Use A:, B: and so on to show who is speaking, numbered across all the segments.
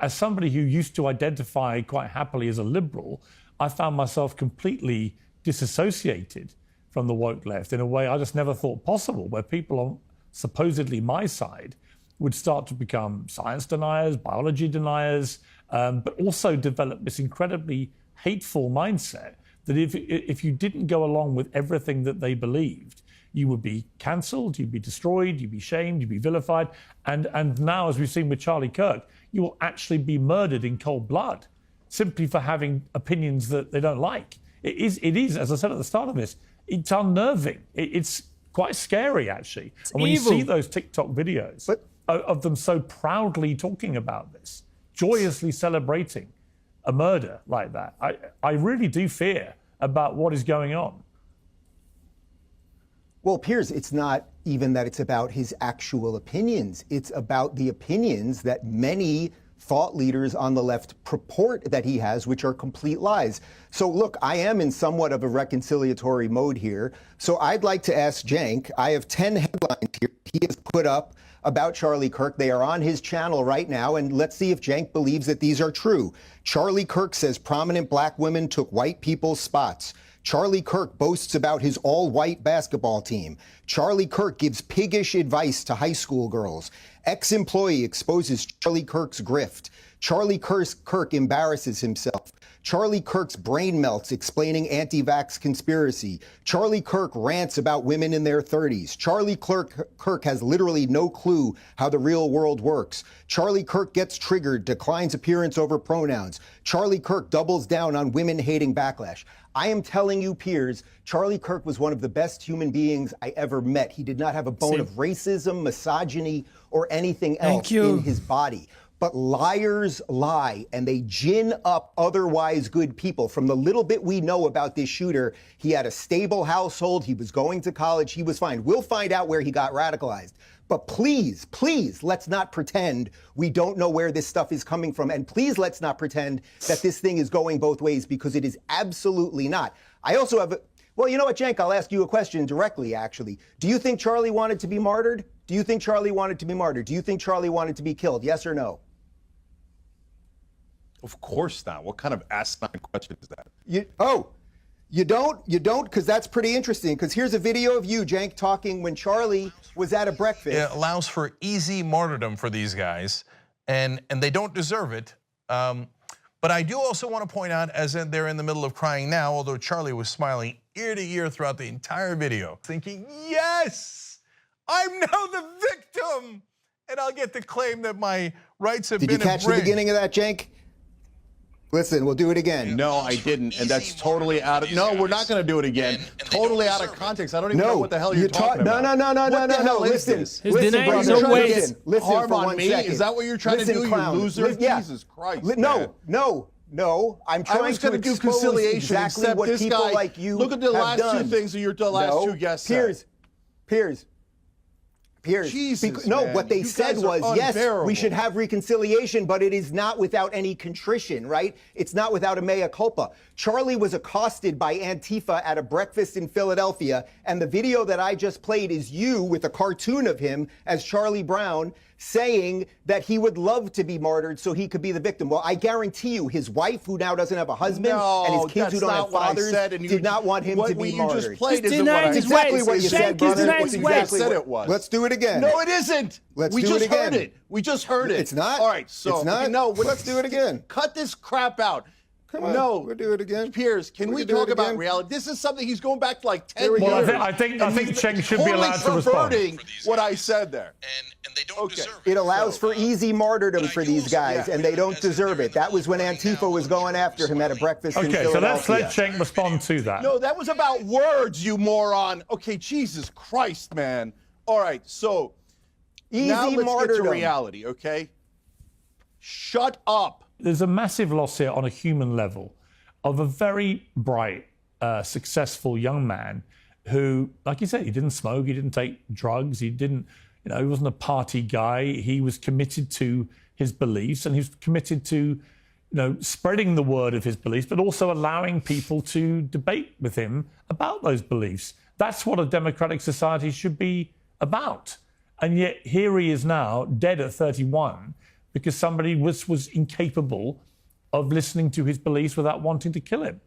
A: As somebody who used to identify quite happily as a liberal, I found myself completely disassociated from the woke left in a way I just never thought possible, where people on supposedly my side would start to become science deniers, biology deniers, but also develop this incredibly hateful mindset that if you didn't go along with everything that they believed, you would be cancelled, you'd be destroyed, you'd be shamed, you'd be vilified. And now, as we've seen with Charlie Kirk, you will actually be murdered in cold blood simply for having opinions that they don't like. It is, as I said at the start of this, it's unnerving. It's quite scary, actually. And when
B: evil.
A: you see those TikTok videos of them so proudly talking about this, joyously celebrating a murder like that, I really do fear about what is going on.
C: Well, Piers, it's not even that it's about his actual opinions. It's about the opinions that many thought leaders on the left purport that he has, which are complete lies. So look, I am in somewhat of a reconciliatory mode here. So I'd like to ask Cenk, I have 10 headlines here he has put up about Charlie Kirk. They are on his channel right now, and let's see if Cenk believes that these are true. Charlie Kirk says prominent black women took white people's spots. Charlie Kirk boasts about his all-white basketball team. Charlie Kirk gives piggish advice to high school girls. Ex-employee exposes Charlie Kirk's grift. Charlie Kirk embarrasses himself. Charlie Kirk's brain melts explaining anti-vax conspiracy. Charlie Kirk rants about women in their 30s. Charlie Kirk has literally no clue how the real world works. Charlie Kirk gets triggered, declines appearance over pronouns. Charlie Kirk doubles down on women-hating backlash. I am telling you, Piers, Charlie Kirk was one of the best human beings I ever met. He did not have a bone of racism, misogyny, or anything else in his body. But liars lie, and they gin up otherwise good people. From the little bit we know about this shooter, he had a stable household, he was going to college, he was fine. We'll find out where he got radicalized. But please, please, let's not pretend we don't know where this stuff is coming from. And please, let's not pretend that this thing is going both ways, because it is absolutely not. I also have well, you know what, Cenk, I'll ask you a question directly, actually. Do you think Charlie wanted to be martyred? Do you think Charlie wanted to be martyred? Do you think Charlie wanted to be killed? Yes or no?
D: Of course not. What kind of asinine question is that?
C: You don't? Because that's pretty interesting. Because here's a video of you, Cenk, talking when Charlie was at a breakfast.
E: It allows for easy martyrdom for these guys, and they don't deserve it. But I do also want to point out, as they're in the middle of crying now, although Charlie was smiling ear to ear throughout the entire video, thinking, yes, I'm now the victim, and I'll get to claim that my rights have been
C: infringed. Did you catch the beginning of that, Cenk? Listen, we'll do it again.
D: No, I didn't, and that's totally out of. No, we're not going to do it again. Totally out of context. I don't even know what the hell you're talking about.
C: No. Listen,
D: listen,
C: harm
D: on me. Is that what you're trying to do, you loser? Jesus Christ.
C: No. I'm trying to
D: do conciliation.
C: Exactly what people like you
D: look at the last two things of your last two guests said.
C: Piers.
D: Jesus,
C: what they said was, yes, we should have reconciliation, but it is not without any contrition, right? It's not without a mea culpa. Charlie was accosted by Antifa at a breakfast in Philadelphia, and the video that I just played is you with a cartoon of him as Charlie Brown saying that he would love to be martyred so he could be the victim. Well, I guarantee you, his wife, who now doesn't have a husband, and his kids who don't have fathers, did not want him to be martyred.
D: What you just played
B: isn't
D: what I
C: exactly what you said, brother.
D: That's exactly what it was.
C: Let's do it again.
D: No, it isn't.
C: We just
D: heard it. We just heard it.
C: It's not?
D: All right, so
C: it's not?
D: No,
C: let's do it again.
D: Cut this crap out.
C: Come on,
D: no,
C: we'll do it again.
D: Piers, can we talk about reality? This is something he's going back to like 10 years.
A: Well, I think Cenk should be allowed to respond.
D: What I said there.
E: And they don't deserve it.
C: It allows for easy martyrdom for these guys, and they don't deserve it. That was when Antifa was going after him at a breakfast in Philadelphia.
A: Okay, so let's let Cenk respond to that.
D: No, that was about words, you moron. Okay, Jesus Christ, man. All right, so now let's get to reality, okay? Shut up.
A: There's a massive loss here on a human level of a very bright, successful young man who, like you said, he didn't smoke, he didn't take drugs, he wasn't a party guy. He was committed to his beliefs, and he was committed to, spreading the word of his beliefs, but also allowing people to debate with him about those beliefs. That's what a democratic society should be about. And yet here he is now, dead at 31, because somebody was incapable of listening to his beliefs without wanting to kill him.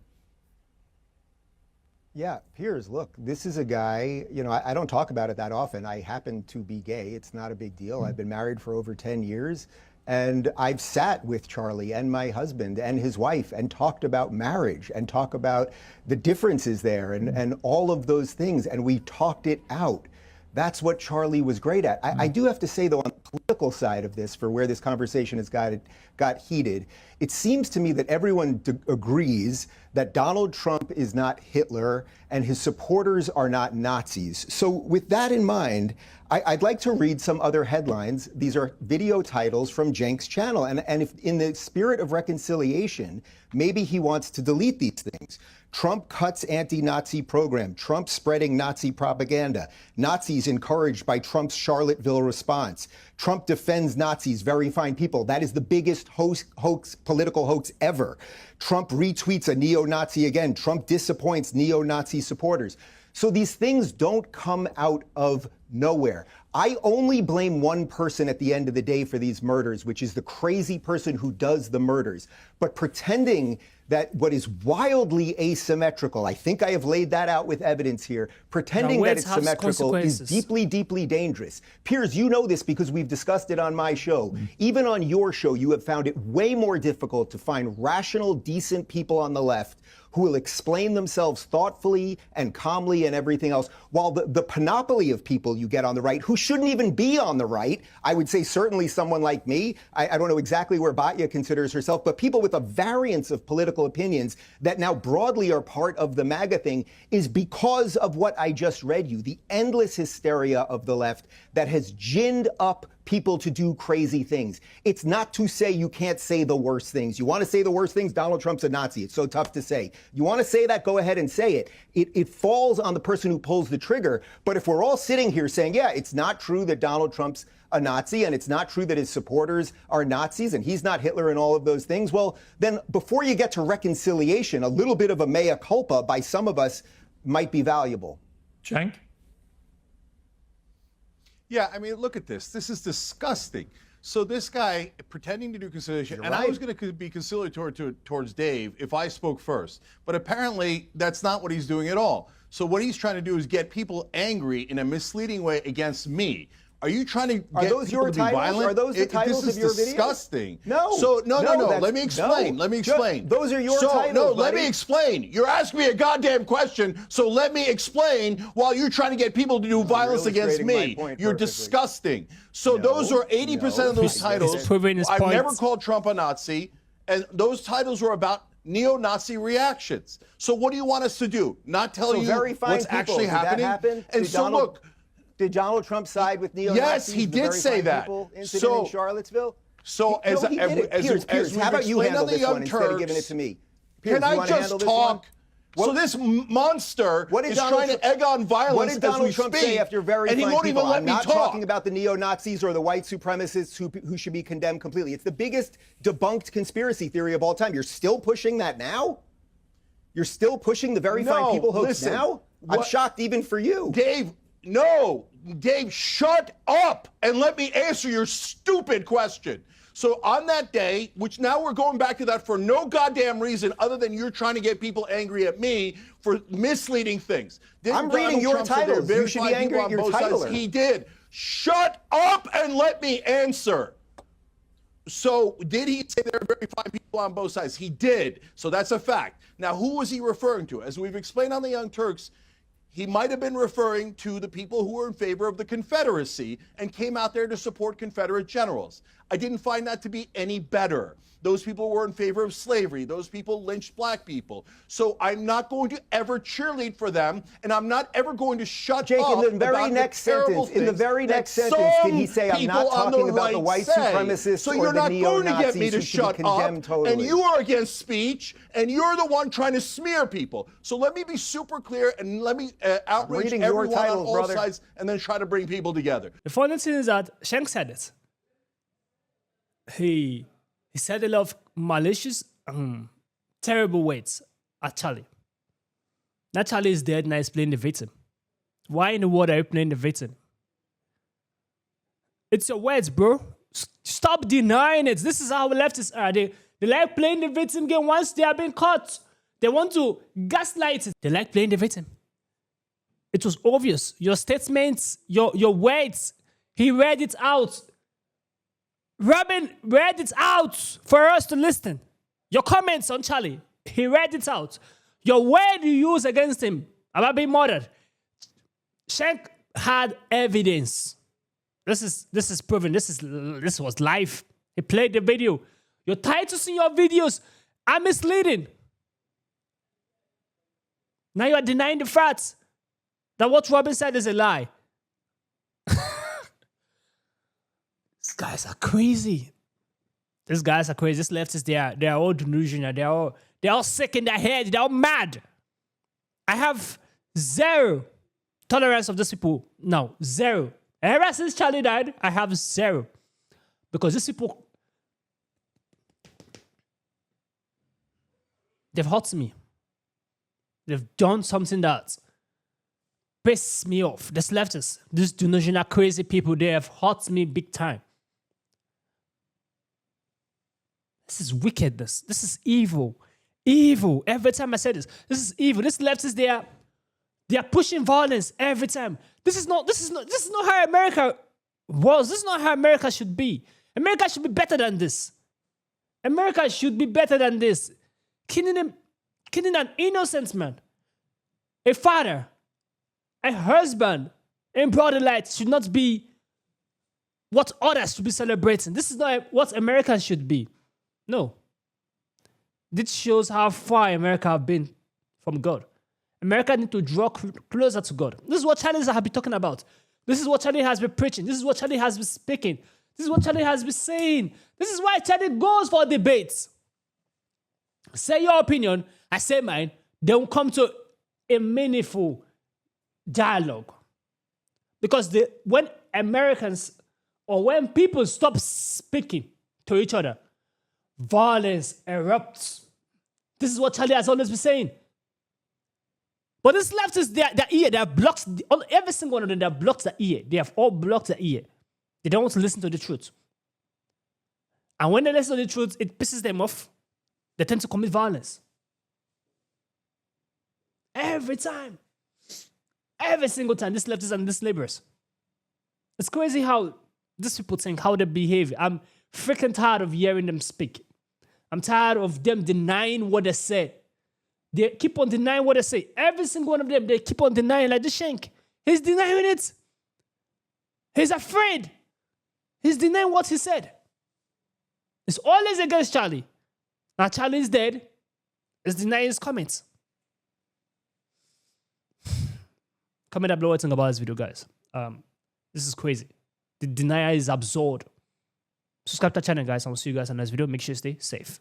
C: Yeah, Piers, look, this is a guy, you know, I don't talk about it that often. I happen to be gay. It's not a big deal. I've been married for over 10 years. And I've sat with Charlie and my husband and his wife and talked about marriage and talk about the differences there and all of those things. And we talked it out. That's what Charlie was great at. I do have to say, though, on the political side of this, for where this conversation has got heated, it seems to me that everyone agrees that Donald Trump is not Hitler and his supporters are not Nazis. So with that in mind, I'd like to read some other headlines. These are video titles from Cenk's channel. And if in the spirit of reconciliation, maybe he wants to delete these things. Trump cuts anti-Nazi program. Trump spreading Nazi propaganda. Nazis encouraged by Trump's Charlottesville response. Trump defends Nazis, very fine people. That is the biggest political hoax ever. Trump retweets a neo-Nazi again. Trump disappoints neo-Nazi supporters. So these things don't come out of nowhere. I only blame one person at the end of the day for these murders, which is the crazy person who does the murders. But pretending that what is wildly asymmetrical, I think I have laid that out with evidence here, pretending that it's symmetrical is deeply, deeply dangerous. Piers, you know this because we've discussed it on my show. Even on your show, you have found it way more difficult to find rational, decent people on the left who will explain themselves thoughtfully and calmly and everything else, while the panoply of people you get on the right who shouldn't even be on the right, I would say certainly someone like me, I don't know exactly where Batya considers herself, but people with a variance of political opinions that now broadly are part of the MAGA thing is because of what I just read you, the endless hysteria of the left that has ginned up people to do crazy things. It's not to say you can't say the worst things. You want to say the worst things? Donald Trump's a Nazi. It's so tough to say. You want to say that? Go ahead and say it. It falls on the person who pulls the trigger. But if we're all sitting here saying, yeah, it's not true that Donald Trump's a Nazi and it's not true that his supporters are Nazis and he's not Hitler and all of those things, well, then before you get to reconciliation, a little bit of a mea culpa by some of us might be valuable.
A: Cenk?
D: Yeah, I mean, look at this. This is disgusting. So this guy pretending to do conciliation, and I was going to be conciliatory towards Dave if I spoke first, but apparently that's not what he's doing at all. So what he's trying to do is get people angry in a misleading way against me. Are you trying to get people to be violent?
C: Are those the titles of your videos?
D: This is disgusting.
C: No.
D: So no. Let me explain. Let me explain.
C: Those are your titles.
D: No,
C: buddy.
D: let me explain. You're asking me a goddamn question, so let me explain while you're trying to get people to do violence against me. You're disgusting. So those are 80% of those titles. I've never called Trump a Nazi, and those titles were about neo-Nazi reactions. So what do you want us to do? Not tell you what's actually happening? And so look.
C: Did Donald Trump side with neo-Nazis?
D: Yes, he did say that.
C: Incident in Charlottesville?
D: So as we've
C: how about you handle this one instead of giving it to me? Piers,
D: can I just talk? So this monster is trying to egg on violence.
C: What did Donald Trump say after very fine people?
D: And he won't even let
C: I'm
D: me
C: not
D: talk.
C: talking about the neo-Nazis or the white supremacists who should be condemned completely. It's the biggest debunked conspiracy theory of all time. You're still pushing that now? You're still pushing the very fine people hoax now? I'm shocked even for you.
D: Dave, shut up and let me answer your stupid question. So on that day, which now we're going back to that for no goddamn reason other than you're trying to get people angry at me for misleading things.
C: I'm reading your titles. You should be angry at your titler.
D: He did. Shut up and let me answer. So did he say there are very fine people on both sides? He did. So that's a fact. Now, who was he referring to? As we've explained on the Young Turks, he might have been referring to the people who were in favor of the Confederacy and came out there to support Confederate generals. I didn't find that to be any better. Those people were in favor of slavery. Those people lynched black people. So I'm not going to ever cheerlead for them, and I'm not ever going to shut
C: Jake,
D: up
C: in the very
D: about
C: next
D: the terrible
C: sentence, in the very next
D: that
C: sentence, did he
D: some
C: say, I'm not
D: people on
C: talking
D: the
C: about the
D: right
C: white
D: say.
C: supremacists
D: So
C: or
D: you're
C: the
D: not going to get me
C: neo-Nazis
D: to
C: who should be
D: shut
C: condemned
D: up,
C: totally.
D: and you are against speech, and you're the one trying to smear people. So let me be super clear, and let me outrage everyone on all sides, and then try to bring people together.
B: The funny thing is that Cenk said it. He said a lot of malicious, terrible words at Charlie. Now Charlie is dead and I explain the victim. Why in the world are you playing the victim? It's your words, bro. Stop denying it. This is how leftists are. They like playing the victim game once they have been caught. They want to gaslight it. They like playing the victim. It was obvious. Your statements, your words, he read it out. Robin read it out for us to listen. Your comments on Charlie, he read it out. Your word you use against him about being murdered. Cenk had evidence. This is proven. This was live. He played the video. Your titles in your videos are misleading. Now you are denying the facts that what Robin said is a lie. These guys are crazy. These guys are crazy. These leftists, they are all delusional. They're all sick in their head. They're all mad. I have zero tolerance of these people. No, zero. Ever since Charlie died, I have zero. Because these people, they've hurt me. They've done something that pisses me off. These leftists, these delusional crazy people, they have hurt me big time. This is wickedness. This is evil. Evil. Every time I say this is evil. These leftists, they are pushing violence every time. This is not how America was. This is not how America should be. America should be better than this. America should be better than this. Killing an innocent man, a father, a husband in broad daylight should not be what others should be celebrating. This is not what America should be. No. This shows how far America have been from God. America need to draw closer to God. This is what Charlie has been talking about. This is what Charlie has been preaching. This is what Charlie has been speaking. This is what Charlie has been saying. This is why Charlie goes for debates. Say your opinion, I say mine. They will come to a meaningful dialogue. Because when Americans or when people stop speaking to each other, violence erupts. This is what Charlie has always been saying. But this leftists, their ear, they have blocked, every single one of them, they have blocked their ear. They have all blocked their ear. They don't want to listen to the truth. And when they listen to the truth, it pisses them off. They tend to commit violence. Every time. Every single time, these leftists and these laborers. It's crazy how these people think, how they behave. I'm freaking tired of hearing them speak. I'm tired of them denying what they say. They keep on denying what they say. Every single one of them, they keep on denying, like the Cenk. He's denying it. He's afraid. He's denying what he said. It's always against Charlie. Now Charlie is dead. He's denying his comments. Comment down below what you think about this video, guys. This is crazy. The denial is absurd. Subscribe to the channel, guys. I will see you guys in the next video. Make sure you stay safe.